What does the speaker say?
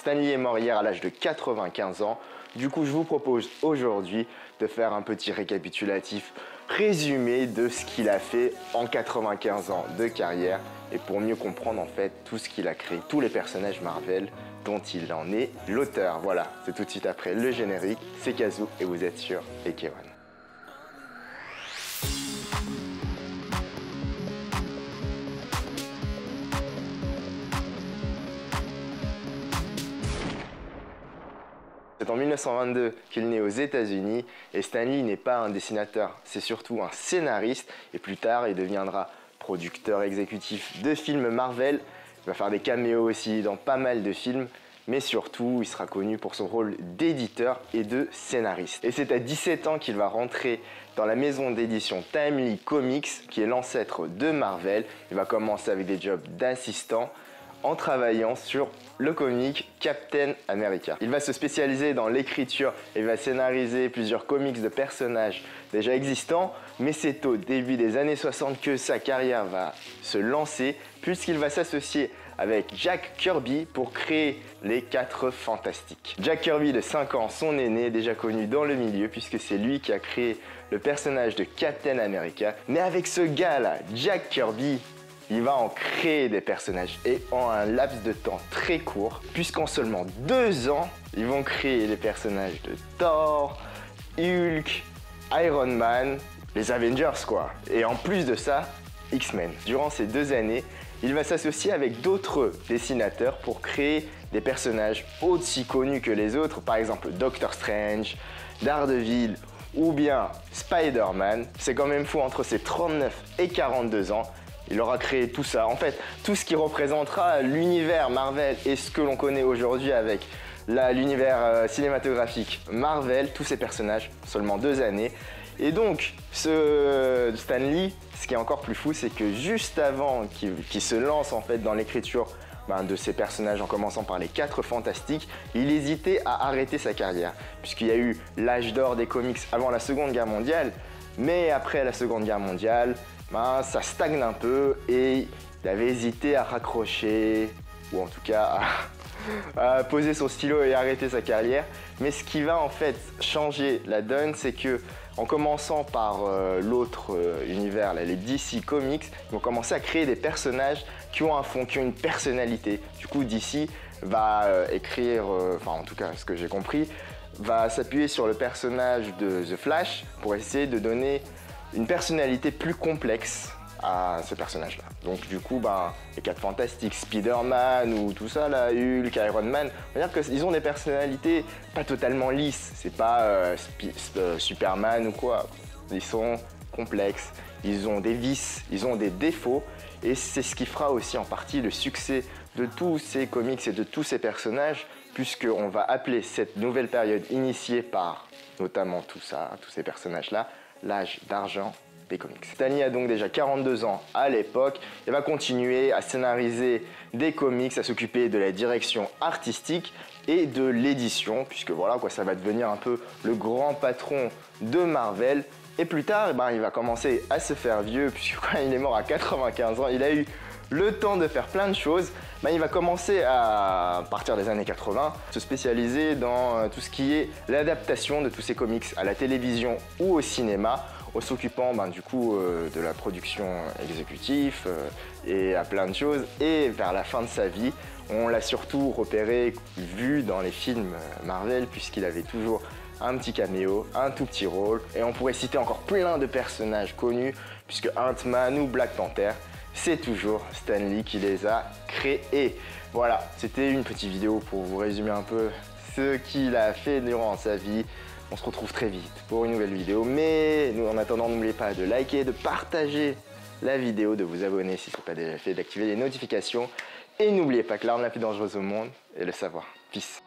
Stan Lee est mort hier à l'âge de 95 ans. Du coup, je vous propose aujourd'hui de faire un petit récapitulatif résumé de ce qu'il a fait en 95 ans de carrière et pour mieux comprendre en fait tout ce qu'il a créé, tous les personnages Marvel dont il en est l'auteur. Voilà, c'est tout de suite après le générique. C'est Kazoo et vous êtes sur Ekewan. C'est en 1922 qu'il naît aux États-Unis et Stan Lee n'est pas un dessinateur, c'est surtout un scénariste et plus tard il deviendra producteur exécutif de films Marvel. Il va faire des caméos aussi dans pas mal de films, mais surtout il sera connu pour son rôle d'éditeur et de scénariste. Et c'est à 17 ans qu'il va rentrer dans la maison d'édition Timely Comics qui est l'ancêtre de Marvel. Il va commencer avec des jobs d'assistant en travaillant sur le comic Captain America. Il va se spécialiser dans l'écriture et va scénariser plusieurs comics de personnages déjà existants, mais c'est au début des années 60 que sa carrière va se lancer puisqu'il va s'associer avec Jack Kirby pour créer les 4 Fantastiques. Jack Kirby de 5 ans, son aîné, déjà connu dans le milieu puisque c'est lui qui a créé le personnage de Captain America. Mais avec ce gars-là, Jack Kirby, il va en créer des personnages et en un laps de temps très court, puisqu'en seulement 2 ans, ils vont créer les personnages de Thor, Hulk, Iron Man, les Avengers quoi. Et en plus de ça, X-Men. Durant ces 2 années, il va s'associer avec d'autres dessinateurs pour créer des personnages aussi connus que les autres, par exemple Doctor Strange, Daredevil ou bien Spider-Man. C'est quand même fou, entre ses 39 et 42 ans, il aura créé tout ça. En fait, tout ce qui représentera l'univers Marvel et ce que l'on connaît aujourd'hui avec l'univers cinématographique Marvel, tous ces personnages, seulement 2 années. Et donc, ce Stan Lee, ce qui est encore plus fou, c'est que juste avant qu'il se lance en fait dans l'écriture de ces personnages, en commençant par les 4 Fantastiques, il hésitait à arrêter sa carrière, puisqu'il y a eu l'âge d'or des comics avant la Seconde Guerre mondiale, mais après la Seconde Guerre mondiale, ça stagne un peu et il avait hésité à raccrocher ou en tout cas à poser son stylo et arrêter sa carrière. Mais ce qui va en fait changer la donne, c'est que en commençant par l'autre univers, les DC Comics, ils vont commencer à créer des personnages qui ont un fond, qui ont une personnalité. Du coup, DC va écrire, en tout cas ce que j'ai compris, va s'appuyer sur le personnage de The Flash pour essayer de donner une personnalité plus complexe à ce personnage-là. Donc du coup, les 4 Fantastiques, Spider-Man ou tout ça, là, Hulk, Iron Man, on va dire qu'ils ont des personnalités pas totalement lisses. C'est pas Superman ou quoi. Ils sont complexes, ils ont des vices, ils ont des défauts. Et c'est ce qui fera aussi en partie le succès de tous ces comics et de tous ces personnages, puisqu'on va appeler cette nouvelle période initiée par notamment tout ça, tous ces personnages-là, l'âge d'argent des comics. Stan Lee a donc déjà 42 ans à l'époque et va continuer à scénariser des comics, à s'occuper de la direction artistique et de l'édition, puisque voilà quoi, ça va devenir un peu le grand patron de Marvel. Et plus tard, il va commencer à se faire vieux, puisque quand il est mort à 95 ans, il a eu le temps de faire plein de choses. Il va commencer à partir des années 80, se spécialiser dans tout ce qui est l'adaptation de tous ces comics à la télévision ou au cinéma, en s'occupant du coup de la production exécutive et à plein de choses. Et vers la fin de sa vie, on l'a surtout repéré, vu dans les films Marvel, puisqu'il avait toujours un petit caméo, un tout petit rôle. Et on pourrait citer encore plein de personnages connus, puisque Ant-Man ou Black Panther, c'est toujours Stan Lee qui les a créés. Voilà, c'était une petite vidéo pour vous résumer un peu ce qu'il a fait durant sa vie. On se retrouve très vite pour une nouvelle vidéo, mais en attendant, n'oubliez pas de liker, de partager la vidéo, de vous abonner si ce n'est pas déjà fait, d'activer les notifications. Et n'oubliez pas que l'arme la plus dangereuse au monde est le savoir. Peace.